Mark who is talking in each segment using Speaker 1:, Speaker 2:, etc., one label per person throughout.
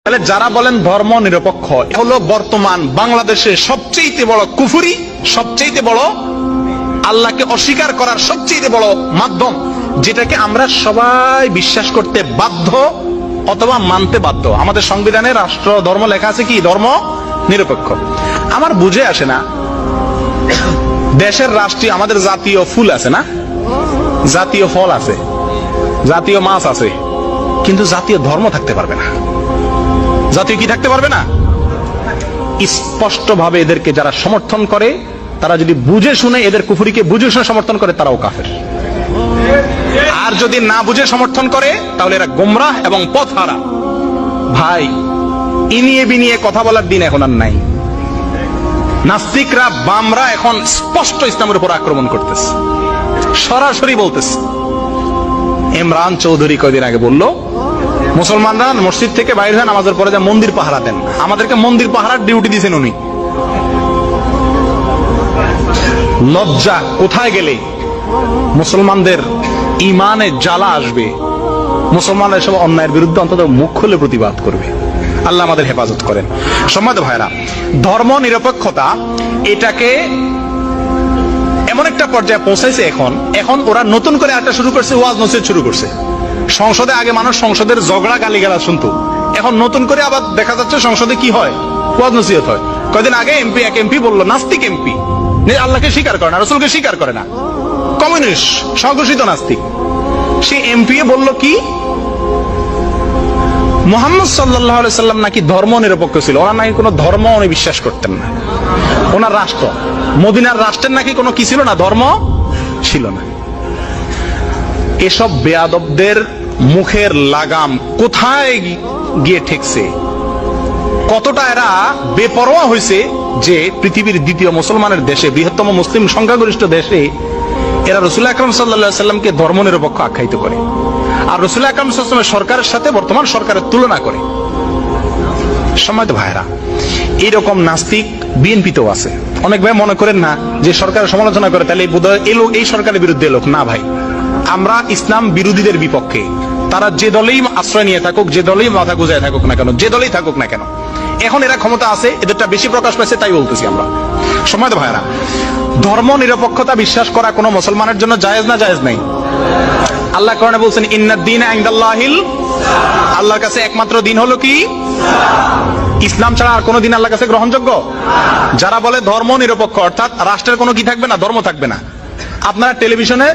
Speaker 1: তাহলে যারা বলেন ধর্ম নিরপেক্ষ, হলো বর্তমান বাংলাদেশে সবচেয়ে বড় কুফরি, সবচেয়ে বড় আল্লাহকে অস্বীকার করার সবচেয়ে বড় মাধ্যম, যেটাকে আমরা সবাই বিশ্বাস করতে বাধ্য অথবা মানতে বাধ্য। আমাদের সংবিধানে রাষ্ট্র ধর্ম লেখা আছে কি? ধর্ম নিরপেক্ষ। আমার বুঝে আসে না, দেশের রাষ্ট্রীয় আমাদের জাতীয় ফুল আছে না, জাতীয় ফল আছে, জাতীয় মাছ আছে, কিন্তু জাতীয় ধর্ম থাকতে পারবে না। জাতীয় কি থাকতে পারবে না? স্পষ্ট ভাবে এদেরকে যারা সমর্থন করে, তারা যদি বুঝে শুনে এদের কুফরিকে বুঝে শুনে সমর্থন করে, তারাও কাফের। আর যদি না বুঝে সমর্থন করে, তাহলে এরা গোমরাহ এবং পথহারা। ভাই, ইনিয়ে বিনিয়ে কথা বলার দিন এখন আর নাই। নাস্তিকরা, বামরা এখন স্পষ্ট ইসলামের উপর আক্রমণ করতেছে, সরাসরি বলতেছে। ইমরান চৌধুরী কয়দিন আগে বলল, মুসলমানরা মসজিদ থেকে বাইরে হয়ে নামাজের পরে যা মন্দির পাহারা দেন, আমাদেরকে মন্দির পাহারার ডিউটি দিয়েছেন উনি। লজ্জা কোথায় গেলে মুসলমানদের ইমানে জ্বালা আসবে, মুসলমানরা এসব অন্যায়ের বিরুদ্ধে অন্তত মুখ খুলে প্রতিবাদ করবে। আল্লাহ আমাদের হেফাজত করেন। সম্মানিত ভাইরা, ধর্ম নিরপেক্ষতা এটাকে এমন একটা পর্যায়ে পৌঁছাইছে এখন ওরা নতুন করে একটা শুরু করছে, ওয়াজ নসিহত শুরু করছে। সংসদে আগে মানুষ সংসদের ঝগড়া গালিগালাজ শুনতো, এখন নতুন করে আবার দেখা যাচ্ছে সংসদে কি হয়? ওয়াজ নসিহত হয়। কয়দিন আগে এক এমপি বলল, নাস্তিক এমপি, আল্লাহকে স্বীকার করে না, রাসূলকে স্বীকার করে না, কমিউনিস্ট, স্বঘোষিত নাস্তিক। সে এমপি বলল কি? মুহাম্মদ সাল্লাল্লাহু আলাইহি সাল্লাম নাকি ধর্ম নিরপেক্ষ ছিল, ওরা নাকি কোনো ধর্ম উনি বিশ্বাস করতেন না। ওনার রাষ্ট্র, মদিনার রাষ্ট্রের নাকি কোনো কি ছিল না, ধর্ম ছিল না। এসব বেয়াদবদের মুখের লাগাম কোথায় গিয়ে ঠেকছে, কতটা এরা বেপরোয়া হয়েছে যে পৃথিবীর দ্বিতীয় মুসলমানের দেশে, বৃহত্তম মুসলিম সংখ্যাগরিষ্ঠ দেশে এরা রাসূল আকরাম সাল্লাল্লাহু আলাইহি সাল্লামকে ধর্ম নিরপেক্ষ আখ্যায়িত করে, আর রাসূল আকরাম সাল্লাল্লাহু আলাইহি সাল্লামের সরকারের সাথে বর্তমান সরকারের তুলনা করে। সম্মানিত ভাইরা, এইরকম নাস্তিক বিএনপিতেও আছে। অনেক ভাই মনে করেন না যে সরকারের সমালোচনা করে তাহলে বোধহয় এই সরকারের বিরুদ্ধে লোক। না ভাই, আমরা ইসলাম বিরোধীদের বিপক্ষে। তারা যে দলেই আশ্রয় নিয়ে থাকুক, যে দলেই মাথা গুজায় থাকুক না কেন, যে দলেই থাকুক না কেন, এখন এরা ক্ষমতা আছে, এদেরটা বেশি প্রকাশ পাইছে, তাই বলতেছি আমরা। সম্মানিত ভাইরা, ধর্ম নিরপেক্ষতা বিশ্বাস করা কোন মুসলমানের জন্য জায়েজ না জায়েজ নাই? আল্লাহ কোরআনে বলছেন, ইন্নাদ দীনা ইনদাল্লাহিল, আল্লাহর কাছে একমাত্র দিন হলো কি? ইসলাম ছাড়া আর কোনো দিন আল্লাহর কাছে গ্রহণযোগ্য? যারা বলে ধর্ম নিরপেক্ষ, অর্থাৎ রাষ্ট্রের কোনো কি থাকবে না, ধর্ম থাকবে না। আপনারা টেলিভিশনে,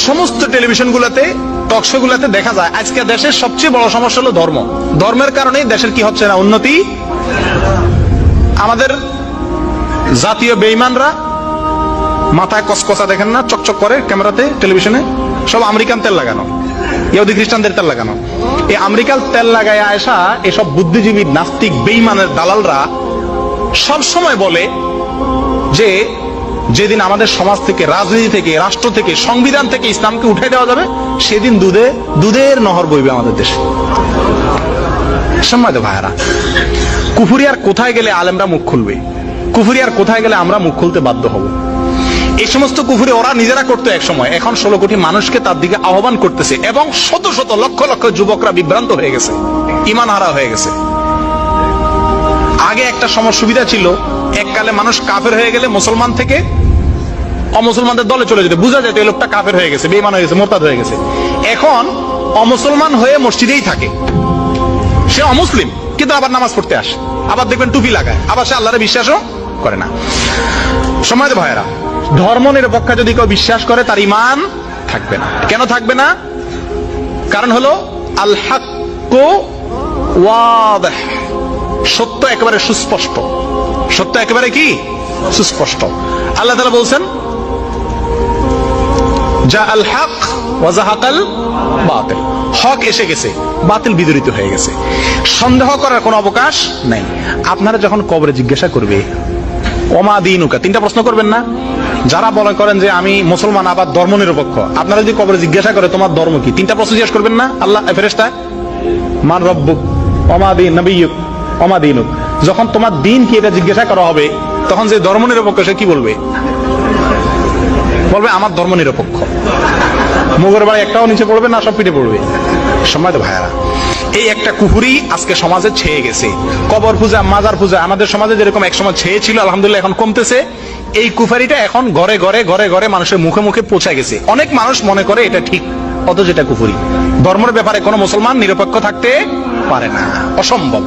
Speaker 1: সমস্ত টেলিভিশন গুলাতে, টকশো গুলাতে দেখা যায় আজকে দেশের সবচেয়ে বড় সমস্যা হলো ধর্ম। ধর্মের কারণেই দেশের কি হচ্ছে না, উন্নতি। আমাদের জাতীয় বেঈমানরা মাথায় কসকসা দেখেন না, চকচক করে ক্যামেরাতে, টেলিভিশনে, সব আমেরিকান তেল লাগানো, ইহুদি খ্রিস্টানদের তেল লাগানো। এই আমেরিকান তেল লাগায় আসা এসব বুদ্ধিজীবী নাস্তিক বেঈমানের দালালরা সব সময় বলে যে যেদিন আমাদের সমাজ থেকে, রাজনীতি থেকে, রাষ্ট্র থেকে, সংবিধান থেকে ইসলামকে উঠাই দেওয়া যাবে, সেদিন দুধের নহর বইবে আমাদের দেশে। সম্মানিত ভাইরা, কুফরি আর কোথায় গেলে আলেমরা মুখ খুলবে? কুফরি আর কোথায় গেলে আমরা মুখ খুলতে বাধ্য হব? এই সমস্ত কুফরি ওরা নিজেরা করতো এক সময়, এখন 16 কোটি মানুষকে তার দিকে আহ্বান করতেছে, এবং শত শত লক্ষ লক্ষ যুবকরা বিভ্রান্ত হয়ে গেছে, ইমান হারা হয়ে গেছে। আগে একটা সুবিধা ছিল, এককালে মানুষ কাফের হয়ে গেলে মুসলমান থেকে অমুসলমানদের দলে চলে যেত, বুঝা যেত এই লোকটা কাফের হয়ে গেছে, বেঈমান হয়ে গেছে, মুরতাদ হয়ে গেছে। এখন অমুসলমান হয়ে মসজিদেই থাকে, সে অমুসলিম কিন্তু আবার নামাজ পড়তে আসে, আবার দেখবেন টুপি লাগায়, আবার সে আল্লাহরে বিশ্বাসও করে না। সম্মানিত ভাইয়েরা, ধর্ম নিরপেক্ষ যদি কেউ বিশ্বাস করে, তার ঈমান থাকবে না। কেন থাকবে না? কারণ হলো আল হাক্কু ওয়াদিহ, সত্য একেবারে সুস্পষ্ট। সত্য একেবারে কি? সুস্পষ্ট। আল্লাহ তাআলা বলছেন, জা আল হক ওয়া যাহাকাল বাতিল, হক এসে গেছে, বাতিল বিদরিত হয়ে গেছে, সন্দেহ করার কোনো অবকাশ নাই। আপনারা যখন কবরে জিজ্ঞাসা করবে ওমা দীনুকা, 3টা প্রশ্ন করবেন না? যারা বলেন করেন যে আমি মুসলমান আবার ধর্ম নিরপেক্ষ, আপনারা যদি কবরে জিজ্ঞাসা করে তোমার ধর্ম কি, 3টা প্রশ্ন জিজ্ঞেস করবেন না? আল্লাহ ফেরেশতা, মান রব্বুক ওমা দীন নবিয়্যুক ওমা দীনুক, যখন তোমার দিন কি এটা জিজ্ঞাসা করা হবে, তখন যে ধর্ম নিরপেক্ষ সে কি বলবে? বলবে আমার ধর্ম নিরপেক্ষ। মুগের বাড়ি একটাও নিচে পড়বে না, সব পিঠে পড়বে। সম্মানিত ভাইয়ারা, এই একটা কুফুরি আজকে সমাজে ছেয়ে গেছে। কবর পূজা, মাজার পূজা আমাদের সমাজে যেরকম একসময় ছেয়ে ছিল, আলহামদুলিল্লাহ এখন কমতেছে। এই কুফারিটা এখন ঘরে ঘরে ঘরে ঘরে মানুষের মুখে মুখে পৌঁছে গেছে। অনেক মানুষ মনে করে এটা ঠিক, অথচ এটা কুফুরি। ধর্মের ব্যাপারে কোনো মুসলমান নিরপেক্ষ থাকতে পারে না, অসম্ভব।